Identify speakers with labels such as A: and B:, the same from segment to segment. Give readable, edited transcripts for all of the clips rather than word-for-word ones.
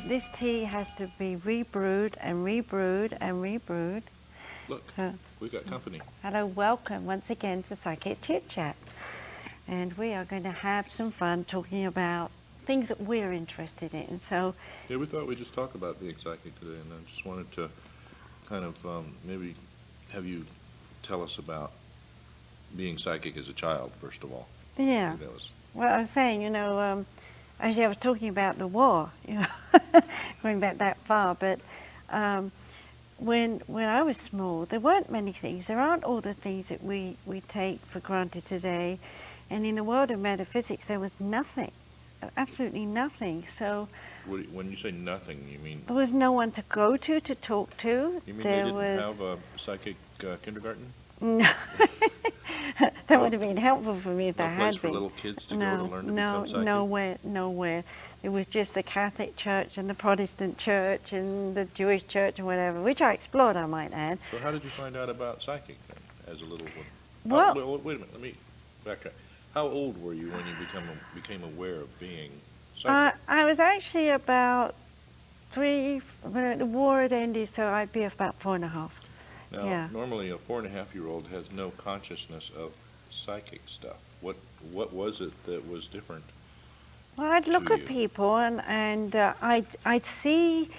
A: this tea has to be rebrewed and rebrewed and rebrewed.
B: Look,
A: So,
B: we got company.
A: hello, welcome once again to Psychic Chit Chat. And we are going to have some fun talking about things that we're interested in. So,
B: Yeah, we thought we'd just talk about being psychic today, and I just wanted to kind of maybe have you tell us about being psychic as a child, first of all.
A: yeah.
B: I think that was,
A: Well, I was saying, actually I was talking about the war, going back that far, but when I was small, there weren't many things. There aren't all the things that we take for granted today. And in the world of metaphysics, there was nothing, absolutely nothing. So
B: when you say nothing, you mean?
A: there was no one to go to talk to.
B: You mean
A: there
B: they didn't
A: was
B: have a psychic kindergarten?
A: no. That would have been helpful for me if
B: No
A: there
B: place
A: had
B: for
A: been.
B: little kids to go to learn to become psychic?
A: Nowhere. It was just the Catholic Church and the Protestant Church and the Jewish Church and whatever, which I explored, I might add.
B: So how did you find out about psychic then, as a little one?
A: Well,
B: wait a minute, let me backtrack. How old were you when you became aware of being psychic?
A: I was actually about 3, when the war had ended, so I'd be about 4.5.
B: Now,
A: yeah.
B: Normally a 4.5-year-old has no consciousness of psychic stuff. What was it that was different?
A: Well, I'd look
B: to
A: at
B: you?
A: people and I'd see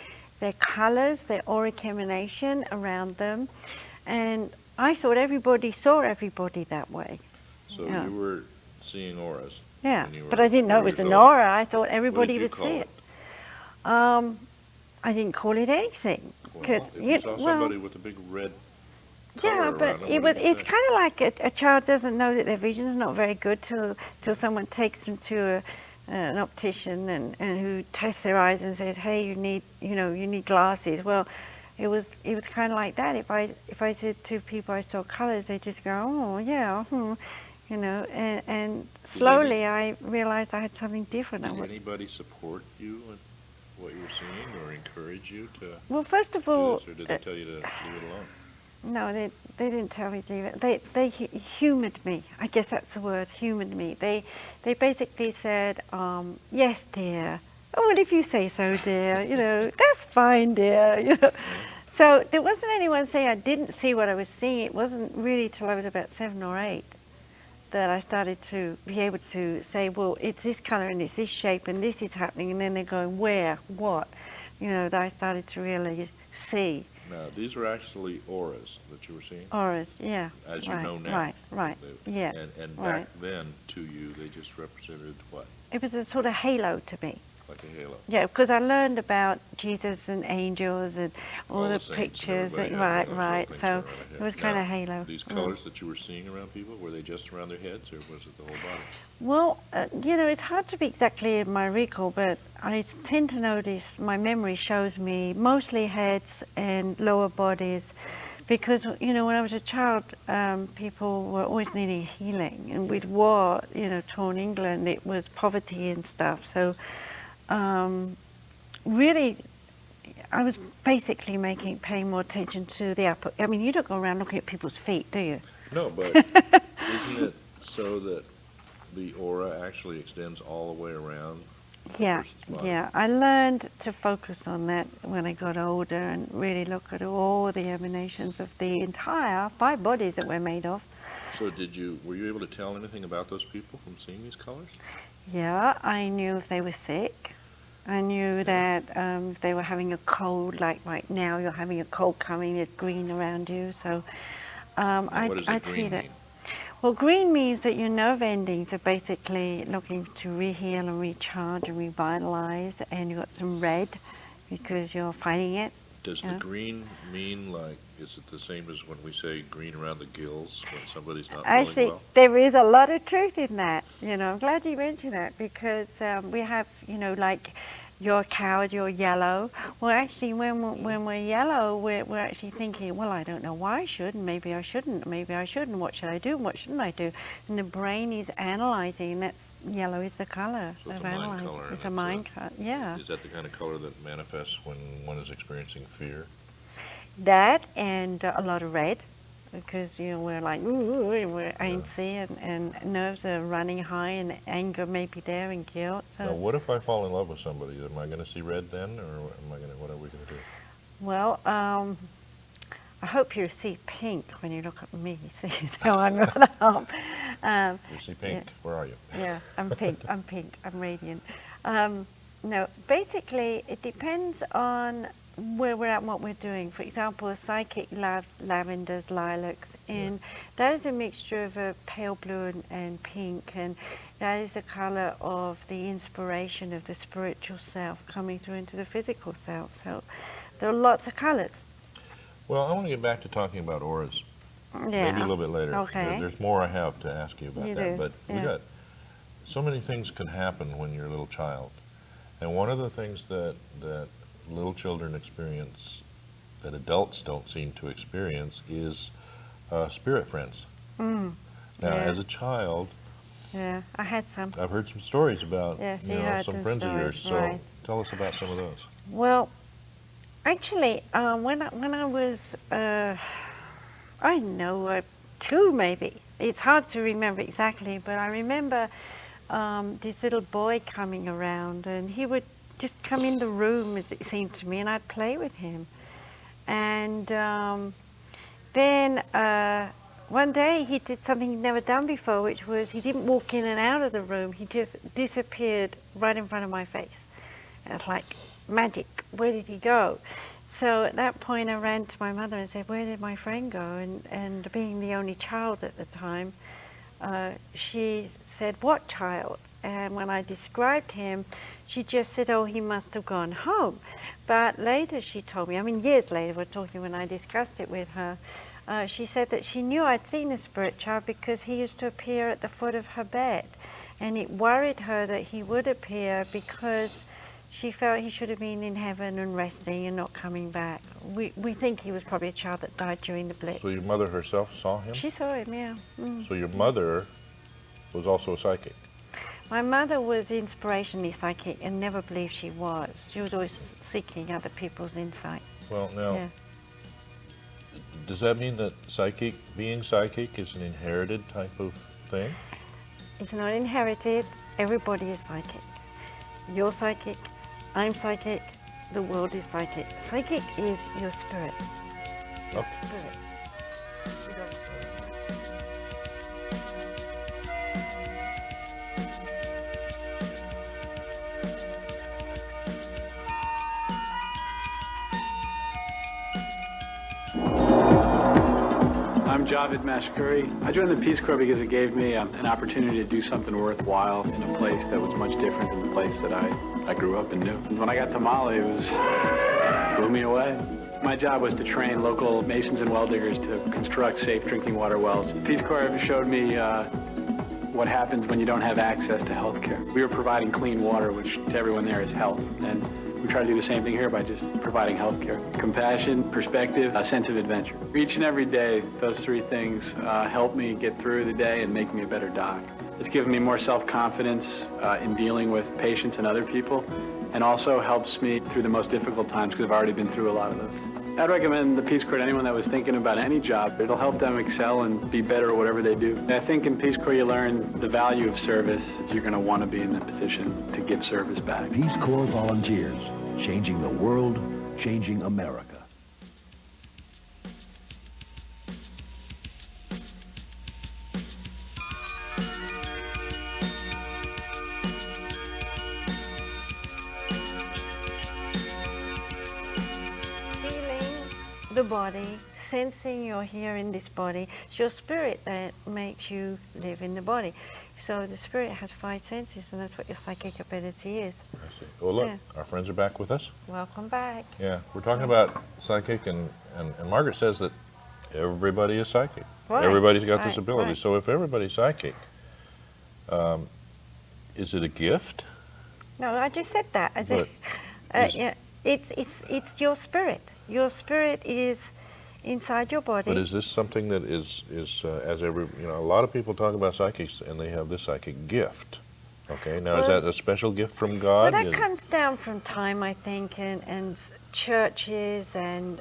A: their colors, their auric emanation around them, and I thought everybody saw everybody that way.
B: So
A: Yeah.
B: you were seeing auras.
A: Yeah,
B: when you were
A: but I didn't know
B: 4
A: it was
B: years
A: an
B: old.
A: aura. I thought
B: What
A: everybody
B: did you
A: would
B: call
A: see it. I didn't call it anything.
B: Well,
A: 'Cause,
B: if you saw
A: well,
B: somebody with a big red color
A: yeah,
B: around
A: but
B: them, what did you
A: it's
B: say?
A: kind of like a child doesn't know that their vision is not very good till someone takes them to an optician and who tests their eyes and says, hey, you need glasses. Well, it was kind of like that. If I said to people I saw colors, they just go, oh yeah, and slowly I realized I had something different.
B: Did anybody support you in what you were seeing or encourage you to
A: Well, first of
B: do
A: all,
B: this, or did they tell you to leave it alone?
A: no, they didn't tell me to do it. They humored me. I guess that's the word, humored me. They basically said, yes, dear. Oh, well, if you say so, dear, that's fine, dear. So there wasn't anyone saying I didn't see what I was seeing. It wasn't really till I was about 7 or 8 that I started to be able to say, well, it's this color and it's this shape and this is happening. And then they're going, where, what? That I started to really see.
B: Now, these were actually auras that you were seeing?
A: Auras, yeah.
B: As you
A: right,
B: know now.
A: Right, yeah.
B: And
A: right.
B: back then, to you, they just represented what?
A: It was a sort of halo to me.
B: Like a halo.
A: Yeah, because I learned about Jesus and angels and all the
B: saints and
A: pictures.
B: everybody had
A: Right.
B: those little things
A: So
B: around their head.
A: it was kind
B: Now,
A: of halo.
B: These colors that you were seeing around people, were they just around their heads, or was it the whole body?
A: Well, it's hard to be exactly in my recall, but I tend to notice my memory shows me mostly heads and lower bodies. Because, when I was a child, people were always needing healing. And with war, torn England, it was poverty and stuff. So really, I was basically paying more attention to the upper. I mean, you don't go around looking at people's feet, do you?
B: No, but isn't it so that the aura actually extends all the way around?
A: Yeah, yeah. I learned to focus on that when I got older and really look at all the emanations of the entire 5 bodies that we're made of.
B: So were you able to tell anything about those people from seeing these colors?
A: Yeah, I knew if they were sick. I knew that if they were having a cold, like right now you're having a cold coming, there's green around you. So I'd see that.
B: Mean?
A: Well, green means that your nerve endings are basically looking to reheal and recharge and revitalize, and you've got some red because you're fighting it.
B: Does the green mean is it the same as when we say green around the gills when somebody's not feeling
A: Actually,
B: well?
A: there is a lot of truth in that. I'm glad you mentioned that because we have, like you're cowed, you're yellow. Well, actually, when we're yellow, we're actually thinking, well, I don't know why I should, and maybe I shouldn't, what should I do, and what shouldn't I do? And the brain is analyzing, and that's yellow is the color
B: So
A: of
B: it's a mind
A: analyzing.
B: color.
A: It's a mind color, yeah.
B: Is that the kind of color that manifests when one is experiencing fear?
A: That and a lot of red. because we're like ooh, we're antsy and nerves are running high and anger may be there and guilt.
B: Now,
A: So
B: what if I fall in love with somebody? Am I going to see red then, or what are we going to do?
A: well, I hope you see pink when you look at me. See, so I'm not.
B: You see pink?
A: Yeah.
B: Where are you?
A: Yeah, I'm pink. I'm pink. I'm radiant. No, basically, it depends on where we're at and what we're doing. For example, a psychic loves lavenders, lilacs, and that is a mixture of a pale blue and pink, and that is the color of the inspiration of the spiritual self coming through into the physical self. So there are lots of colors.
B: Well, I want to get back to talking about auras.
A: Yeah.
B: Maybe a little bit later.
A: Okay.
B: There's more I have to ask you about
A: You
B: that.
A: do,
B: But we
A: yeah.
B: got so many things can happen when you're a little child. And one of the things that little children experience that adults don't seem to experience is spirit friends.
A: Mm.
B: Now,
A: Yeah.
B: as a child,
A: Yeah, I had some.
B: I've heard some stories about
A: Yes, you heard
B: some
A: the
B: friends of yours.
A: stories,
B: So
A: right.
B: tell us about some of those.
A: Well, actually, when I was, I don't know, 2 maybe. It's hard to remember exactly, but I remember this little boy coming around, and he would just come in the room, as it seemed to me, and I'd play with him. And then one day he did something he'd never done before, which was he didn't walk in and out of the room. He just disappeared right in front of my face. And it's like magic. Where did he go? So at that point I ran to my mother and said, where did my friend go? And being the only child at the time, she said, what child? And when I described him, she just said, oh, he must have gone home. But later she told me, I mean years later, we're talking when I discussed it with her, she said that she knew I'd seen a spirit child because he used to appear at the foot of her bed. And it worried her that he would appear because she felt he should have been in heaven and resting and not coming back. We think he was probably a child that died during the Blitz.
B: So your mother herself saw him?
A: She saw him, yeah. Mm.
B: So your mother was also a psychic?
A: My mother was inspirationally psychic and never believed she was. She was always seeking other people's insight.
B: Well, now,
A: Yeah.
B: does that mean that being psychic is an inherited type of thing?
A: It's not inherited. Everybody is psychic. You're psychic. I'm psychic. The world is psychic. Psychic is your spirit. Your
B: Okay.
A: spirit.
C: I'm Javed Mashkuri. I joined the Peace Corps because it gave me an opportunity to do something worthwhile in a place that was much different than the place that I grew up and knew. When I got to Mali, it blew me away. My job was to train local masons and well diggers to construct safe drinking water wells. Peace Corps showed me what happens when you don't have access to health care. We were providing clean water, which to everyone there is health. And we try to do the same thing here by just providing health care. Compassion, perspective, a sense of adventure. Each and every day, those 3 things help me get through the day and make me a better doc. It's given me more self-confidence in dealing with patients and other people, and also helps me through the most difficult times because I've already been through a lot of those. I'd recommend the Peace Corps to anyone that was thinking about any job. It'll help them excel and be better at whatever they do. I think in Peace Corps you learn the value of service. You're going to want to be in the position to give service back.
D: Peace Corps volunteers, changing the world, changing America.
A: The body, sensing you're here in this body. It's your spirit that makes you live in the body. So the spirit has 5 senses, and that's what your psychic ability is.
B: I see. Well, look,
A: Yeah.
B: our friends are back with us.
A: Welcome back.
B: Yeah, we're talking about psychic, and Margaret says that everybody is psychic.
A: Right,
B: Everybody's got this
A: right,
B: ability.
A: right.
B: So if everybody's psychic, is it a gift?
A: No, I just said that. I
B: But
A: think,
B: is-
A: yeah, it's your spirit. Your spirit is inside your body.
B: But is this something that is as every, a lot of people talk about psychics and they have this psychic gift. Okay, now is
A: Well-
B: that a special gift from
A: Well,
B: God?
A: that
B: Is-
A: comes down from time, I think, and churches and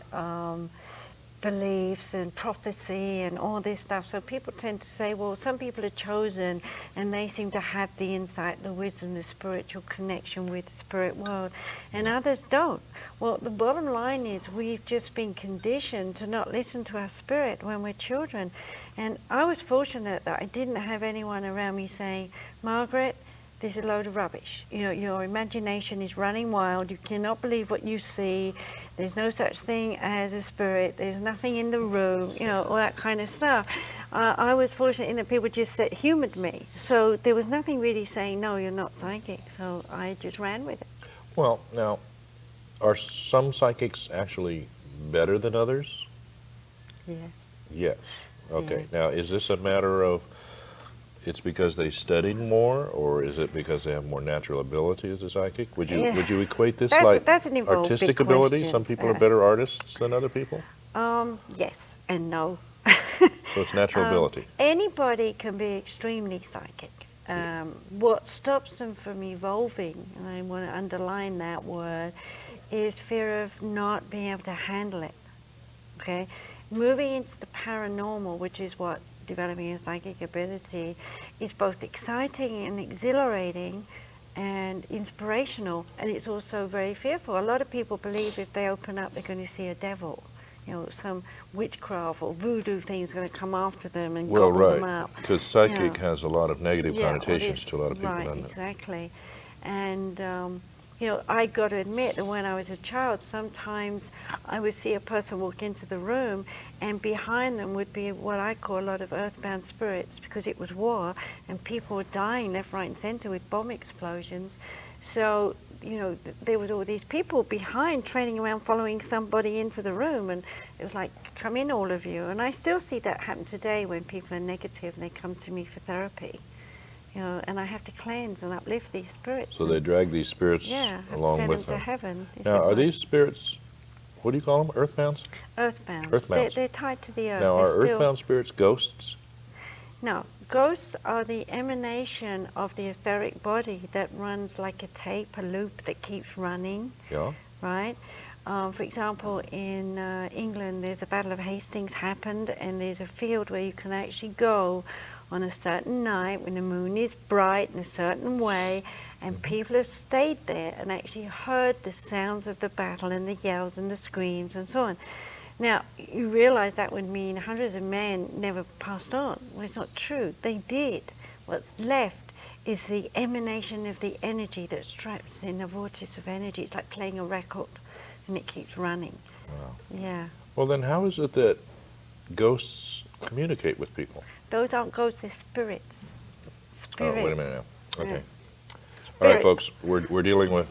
A: beliefs and prophecy and all this stuff. So people tend to say, well, some people are chosen and they seem to have the insight, the wisdom, the spiritual connection with the spirit world, and others don't. Well, the bottom line is we've just been conditioned to not listen to our spirit when we're children. And I was fortunate that I didn't have anyone around me saying, Margaret, this is a load of rubbish. You know, your imagination is running wild. You cannot believe what you see. There's no such thing as a spirit. There's nothing in the room, you know, all that kind of stuff. I was fortunate in that people just said, humored me. So there was nothing really saying, no, you're not psychic. So I just ran with it.
B: Well, now, are some psychics actually better than others?
A: Yes.
B: Yes. Okay.
A: Yeah.
B: Now, is this a matter of it's because they studied more, or is it because they have more natural ability as a psychic? Would you equate this
A: That's an involved
B: artistic
A: big
B: ability?
A: question.
B: Some people are better artists than other people?
A: Yes and no.
B: So it's natural ability.
A: Anybody can be extremely psychic. What stops them from evolving, and I want to underline that word, is fear of not being able to handle it. Okay? Moving into the paranormal, which is what developing a psychic ability is, both exciting and exhilarating and inspirational, and it's also very fearful. A lot of people believe if they open up they're going to see a devil, you know, some witchcraft or voodoo thing is going to come after them and gobble them up.
B: Because psychic
A: Yeah.
B: has a lot of negative
A: Yeah,
B: connotations to a lot of people,
A: right,
B: doesn't it?
A: exactly. And you know, I got to admit that when I was a child, sometimes I would see a person walk into the room and behind them would be what I call a lot of earthbound spirits, because it was war and people were dying left, right and center with bomb explosions. So, you know, there was all these people behind training around following somebody into the room, and it was like, come in all of you. And I still see that happen today when people are negative and they come to me for therapy. You know, and I have to cleanse and uplift these spirits.
B: So they drag these spirits along
A: send
B: with
A: them
B: them.
A: to heaven.
B: Now, are these spirits, what do you call them, earthbounds?
A: Earthbound?
B: Earthbounds.
A: They're tied to the earth.
B: Now,
A: They're
B: are
A: still...
B: earthbound spirits ghosts?
A: No, ghosts are the emanation of the etheric body that runs like a tape, a loop that keeps running.
B: Yeah.
A: Right? For example, in England, there's a Battle of Hastings happened, and there's a field where you can actually go on a certain night when the moon is bright in a certain way, and people have stayed there and actually heard the sounds of the battle and the yells and the screams and so on. Now, you realize that would mean hundreds of men never passed on. Well, it's not true. They did. What's left is the emanation of the energy that's trapped in the vortex of energy. It's like playing a record, and it keeps running.
B: Wow.
A: Yeah.
B: Well, then how is it that ghosts communicate with people?
A: Those aren't ghosts, they're spirits. Spirits.
B: Oh, wait a minute now. Okay.
A: Yeah.
B: All right,
A: Spirits.
B: folks, we're dealing with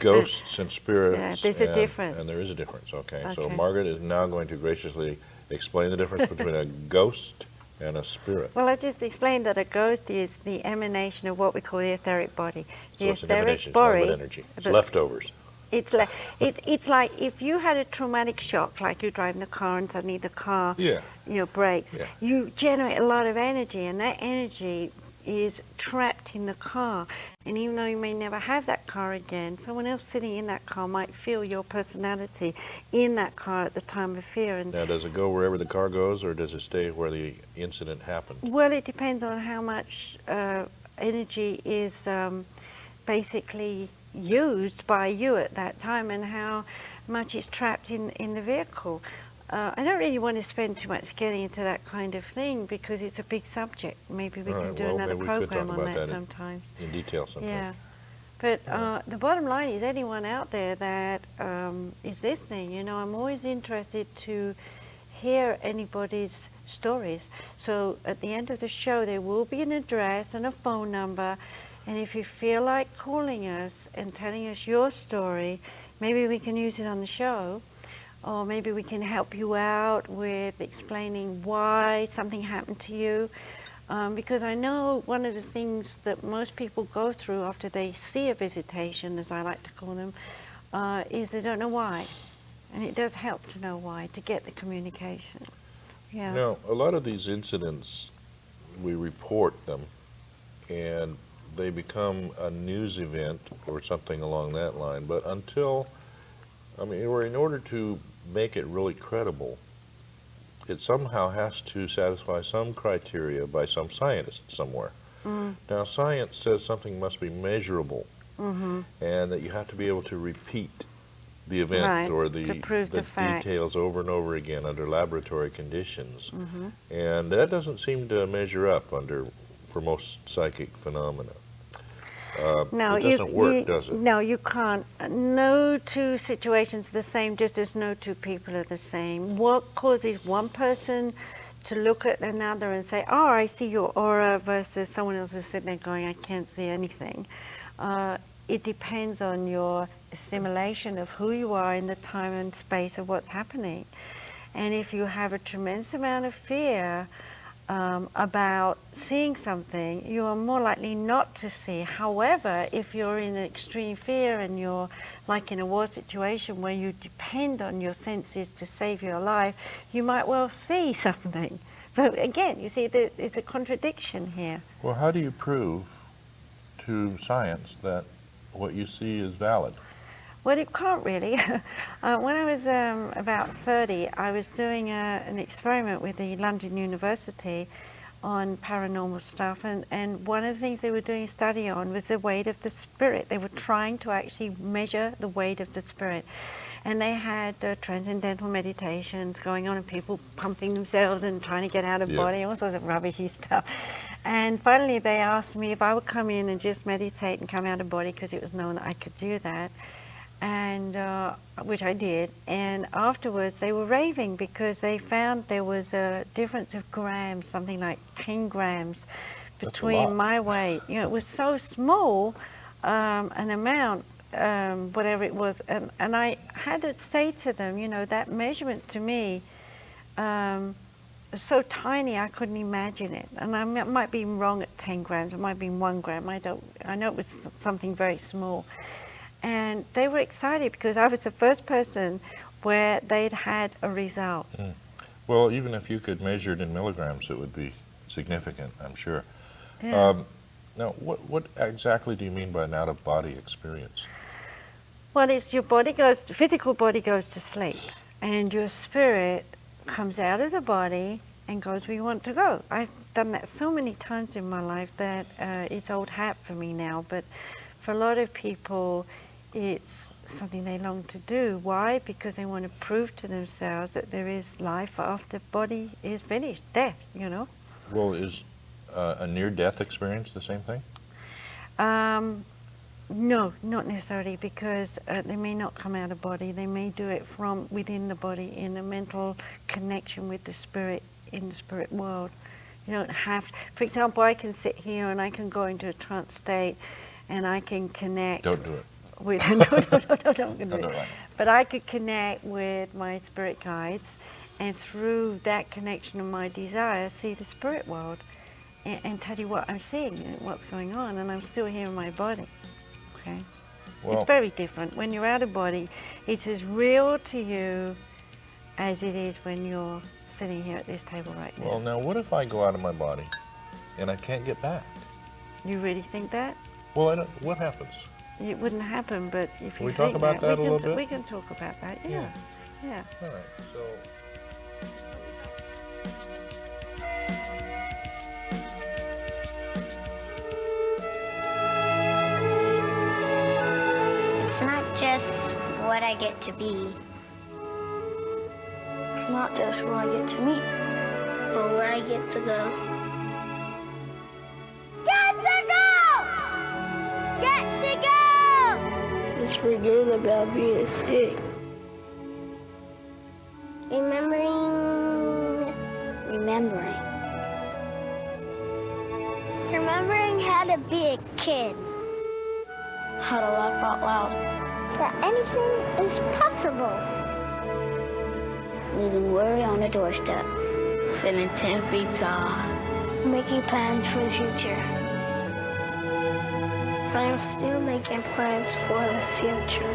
B: ghosts and spirits.
A: Yeah, there's a difference.
B: And there is a difference, okay. So
A: Okay.
B: Margaret is now going to graciously explain the difference between a ghost and a spirit.
A: Well, I just explained that a ghost is the emanation of what we call the etheric body.
B: So
A: The
B: it's an
A: etheric
B: emanation, it's not
A: body,
B: about energy. It's
A: but
B: leftovers.
A: it's like if you had a traumatic shock, like you're driving the car and suddenly the car,
B: Yeah.
A: you know, breaks.
B: Yeah.
A: You generate a lot of energy, and that energy is trapped in the car. And even though you may never have that car again, someone else sitting in that car might feel your personality in that car at the time of fear. And
B: Now, does it go wherever the car goes, or does it stay where the incident happened?
A: well, it depends on how much energy is basically used by you at that time and how much is trapped in the vehicle. I don't really want to spend too much getting into that kind of thing because it's a big subject. Maybe we
B: All
A: can
B: right,
A: do
B: well,
A: another
B: maybe we could
A: program
B: talk
A: on
B: about
A: that
B: that
A: sometimes.
B: In detail sometime.
A: Yeah. But the bottom line is anyone out there that is listening, you know, I'm always interested to hear anybody's stories. So at the end of the show, there will be an address and a phone number. And if you feel like calling us and telling us your story, maybe we can use it on the show. Or maybe we can help you out with explaining why something happened to you. Because I know one of the things that most people go through after they see a visitation, as I like to call them, is they don't know why. And it does help to know why, to get the communication. Yeah.
B: Now, a lot of these incidents, we report them, and they become a news event or something along that line. But until, I mean, or in order to make it really credible, it somehow has to satisfy some criteria by some scientist somewhere. Now, science says something must be measurable, and that you have to be able to repeat the event
A: Right,
B: or
A: to prove the fact.
B: details over and over again under laboratory conditions. And that doesn't seem to measure up for most psychic phenomena.
A: No,
B: it doesn't work, does it?
A: No, you can't. No two situations are the same, just as no two people are the same. What causes one person to look at another and say, oh, I see your aura, versus someone else who's sitting there going, I can't see anything. It depends on your assimilation of who you are in the time and space of what's happening. And if you have a tremendous amount of fear about seeing something, you are more likely not to see. However, if you're in extreme fear and you're like in a war situation where you depend on your senses to save your life, you might well see something. So again, you see, it's a contradiction here.
B: Well, how do you prove to science that what you see is valid?
A: Well, you can't really. When I was about 30, I was doing an experiment with the London University on paranormal stuff, and one of the things they were doing a study on was the weight of the spirit. They were trying to actually measure the weight of the spirit. And they had transcendental meditations going on and people pumping themselves and trying to get out of body, all sorts of rubbishy stuff. And finally they asked me if I would come in and just meditate and come out of body, because it was known that I could do that. And which I did, and afterwards they were raving because they found there was a difference of grams, something like 10 grams between my weight. You know, it was so small an amount, whatever it was, and I had to say to them, you know, that measurement to me was so tiny I couldn't imagine it. And I might be wrong at 10 grams, it might have been 1 gram, I know it was something very small. And they were excited because I was the first person where they'd had a result.
B: Well, even if you could measure it in milligrams, it would be significant, I'm sure.
A: Yeah.
B: Now, what exactly do you mean by an out-of-body experience?
A: Well, it's your physical body goes to sleep, and your spirit comes out of the body and goes where you want to go. I've done that so many times in my life that it's old hat for me now, but for a lot of people, it's something they long to do. Why? Because they want to prove to themselves that there is life after body is finished, death, you know.
B: Well, is a near-death experience the same thing?
A: No, not necessarily, because they may not come out of body. They may do it from within the body in a mental connection with the spirit in the spirit world. You don't have, for example, I can sit here and I can go into a trance state and I can connect.
B: Don't do it.
A: With, no, don't do
B: No,
A: it.
B: no, right.
A: But I could connect with my spirit guides, and through that connection of my desire, see the spirit world and tell you what I'm seeing and what's going on, and I'm still here in my body. Okay,
B: Well,
A: it's very different. When you're out of body, it's as real to you as it is when you're sitting here at this table right now.
B: well, now what if I go out of my body and I can't get back?
A: You really think that?
B: Well, what happens?
A: It wouldn't happen, but if you
B: we
A: think
B: talk about that a little bit?
A: we can talk about that. Yeah.
B: All right, so...
E: It's not just what I get to be.
F: It's not just who I get to meet,
E: Or where I get to go. Get to go!
F: it's forget about being sick.
E: Remembering how to be a kid.
F: How to laugh out loud.
E: That anything is possible. Leaving worry on a doorstep.
F: Feeling 10 feet tall.
E: Making plans for the future.
F: I am still making plans for the future.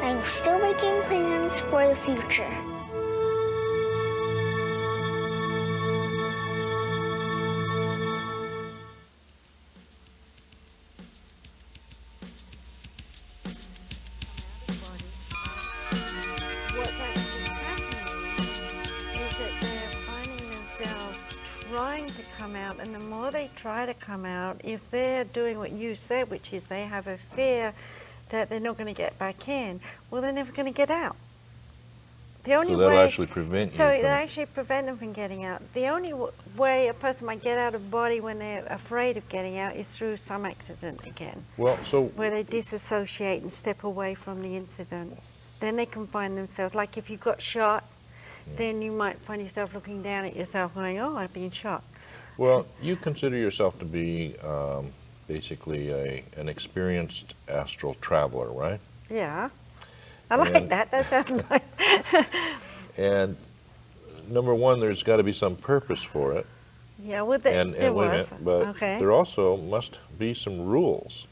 E: I'm still making plans for the future.
A: What's actually trying to come out, and the more they try to come out, if they're doing what you said, which is they have a fear that they're not going to get back in, well, they're never going to get out. The only
B: So that'll
A: way,
B: actually prevent you
A: so
B: from...
A: it'll actually prevent them from getting out. The only way a person might get out of body when they're afraid of getting out is through some accident again,
B: Well, so
A: where they disassociate and step away from the incident. Then they can find themselves, like if you got shot, then you might find yourself looking down at yourself going, oh, I've been shot.
B: well, you consider yourself to be basically an experienced astral traveler, right?
A: Yeah. I like
B: And-
A: that. That sounds like...
B: And number one, there's got to be some purpose for it.
A: Yeah, well,
B: And
A: there
B: wait a
A: was.
B: minute, but
A: Okay.
B: there also must be some rules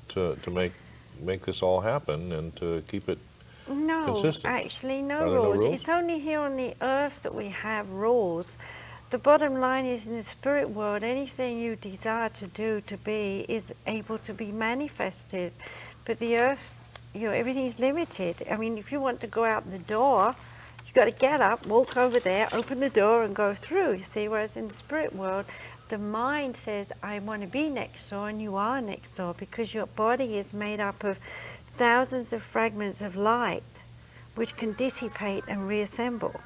B: to make this all happen and to keep it
A: No,
B: consistent.
A: actually
B: Are
A: no
B: there no
A: rules.
B: rules?
A: It's only here on the earth that we have rules. The bottom line is in the spirit world, anything you desire to do, to be, is able to be manifested. But the earth, you know, everything is limited. I mean, if you want to go out the door, you've got to get up, walk over there, open the door and go through, you see. Whereas in the spirit world, the mind says, I want to be next door, and you are next door, because your body is made up of thousands of fragments of light which can dissipate and reassemble.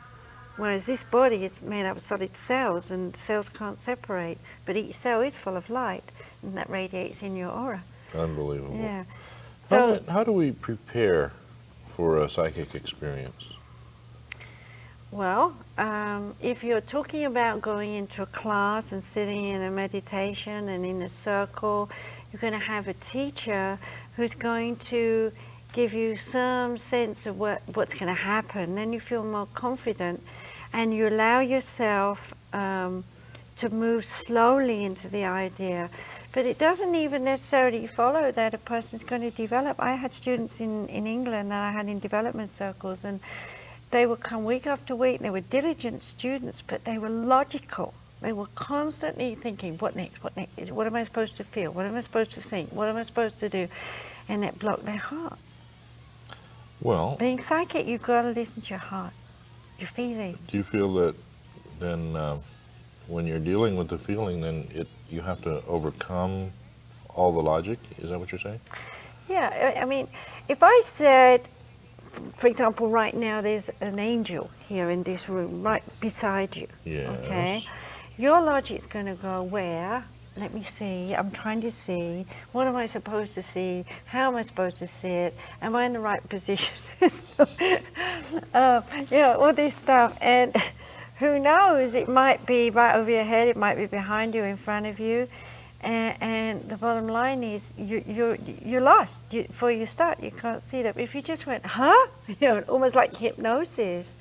A: Whereas this body is made up of solid cells, and cells can't separate, but each cell is full of light, and that radiates in your aura.
B: unbelievable.
A: Yeah. So
B: How do we prepare for a psychic experience?
A: well, if you're talking about going into a class and sitting in a meditation and in a circle, you're going to have a teacher who's going to give you some sense of what's going to happen. Then you feel more confident, and you allow yourself to move slowly into the idea. But it doesn't even necessarily follow that a person's going to develop. I had students in England that I had in development circles, and they would come week after week. They were diligent students, but they were logical. They were constantly thinking, what next, what next? What am I supposed to feel? What am I supposed to think? What am I supposed to do? And it blocked their heart.
B: Well,
A: Being psychic, you've got to listen to your heart, your feelings.
B: do you feel that then when you're dealing with the feeling, then you have to overcome all the logic? Is that what you're saying?
A: Yeah, I mean, if I said, for example, right now there's an angel here in this room, right beside you.
B: Yes.
A: Okay? Your logic's going to go, where? Let me see. I'm trying to see. What am I supposed to see? How am I supposed to see it? Am I in the right position? You know, all this stuff. And who knows? It might be right over your head. It might be behind you, in front of you. And the bottom line is you're lost. Before you start, you can't see that. But if you just went, huh? You know, almost like hypnosis,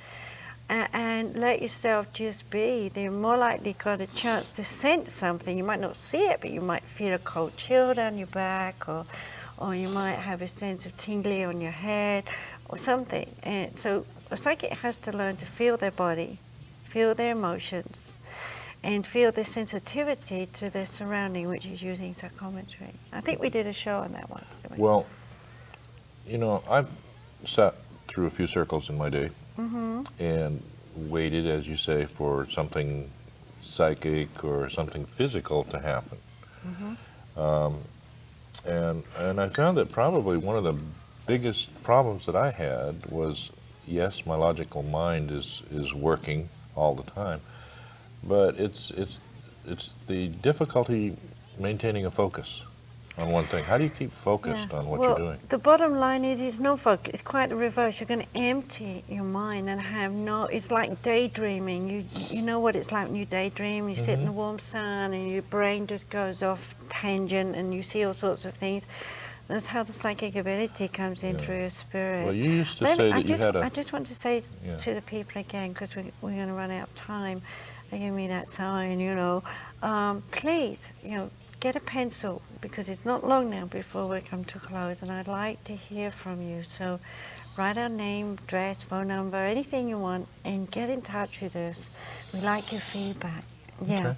A: and let yourself just be, then you're more likely got a chance to sense something. You might not see it, but you might feel a cold chill down your back, or you might have a sense of tingly on your head, or something. And so a psychic has to learn to feel their body, feel their emotions, and feel the sensitivity to their surrounding, which is using psychometry. I think we did a show on that once, didn't we?
B: Well, you know, I've sat through a few circles in my day and waited, as you say, for something psychic or something physical to happen. And I found that probably one of the biggest problems that I had was, yes, my logical mind is working all the time, but it's the difficulty maintaining a focus on one thing. How do you keep focused on what you're doing?
A: The bottom line is no focus. It's quite the reverse. You're going to empty your mind and have no, it's like daydreaming. You know what it's like when you daydream, you sit in the warm sun and your brain just goes off tangent and you see all sorts of things. That's how the psychic ability comes in through your spirit.
B: Well, you used to say that you had a...
A: I just want to say to the people again, because we're going to run out of time. They give me that sign, you know. Please, you know, get a pencil, because it's not long now before we come to close, and I'd like to hear from you. So write our name, address, phone number, anything you want, and get in touch with us. We like your feedback. Yeah.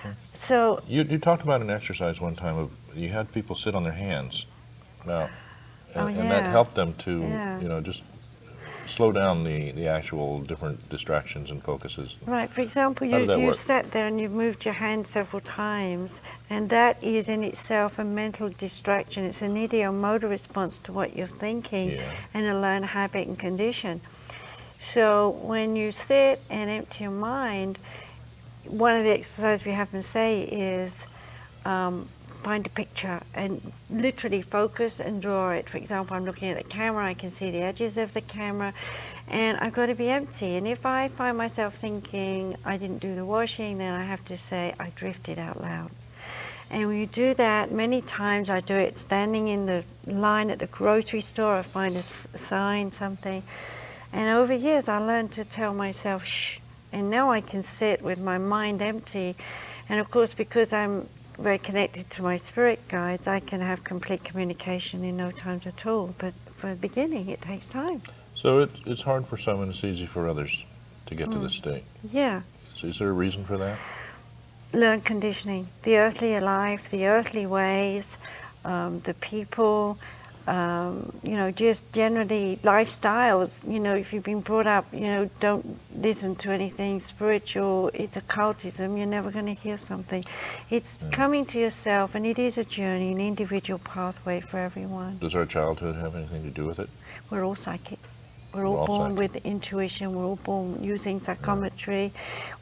B: Okay.
A: So
B: You talked about an exercise one time of you had people sit on their hands. Now, and that helped them to, you know, just slow down the actual different distractions and focuses.
A: Right, for example,
B: How did that
A: you
B: work?
A: sat there and you've moved your hand several times, and that is in itself a mental distraction. It's an ideomotor response to what you're thinking
B: Yeah.
A: and a learned habit and condition. So when you sit and empty your mind, one of the exercises we have them say is find a picture and literally focus and draw it. For example, I'm looking at the camera, I can see the edges of the camera, and I've got to be empty. And if I find myself thinking I didn't do the washing, then I have to say I drifted out loud. And when you do that, many times I do it standing in the line at the grocery store, I find a sign, something. And over years I learned to tell myself, shh, and now I can sit with my mind empty. And of course, because I'm very connected to my spirit guides, I can have complete communication in no time at all. But for the beginning, it takes time.
B: So it's hard for some and it's easy for others to get to this state.
A: Yeah.
B: So is there a reason for that?
A: Learned conditioning, the earthly life, the earthly ways, the people, just generally lifestyles. If you've been brought up, don't listen to anything spiritual, it's occultism, you're never going to hear something. It's coming to yourself, and it is a journey, an individual pathway for everyone.
B: Does our childhood have anything to do with it?
A: We're all psychic. We're all born with intuition, we're all born using psychometry,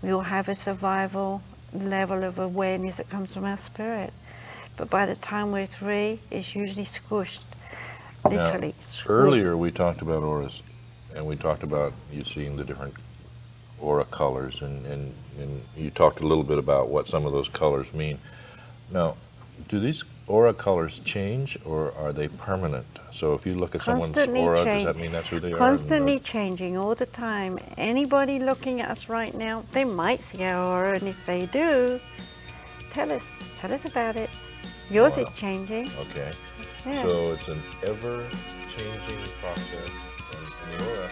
A: we all have a survival level of awareness that comes from our spirit. But by the time we're 3, it's usually squished. Literally squished.
B: Earlier we talked about auras, and we talked about you seeing the different aura colors, and you talked a little bit about what some of those colors mean. Now, do these aura colors change, or are they permanent? So if you look at someone's aura, does that mean that's who they are?
A: Constantly changing all the time. Anybody looking at us right now, they might see our aura, and if they do, tell us about it. Yours is changing.
B: Okay.
A: Yeah.
B: So it's an ever-changing process, and the aura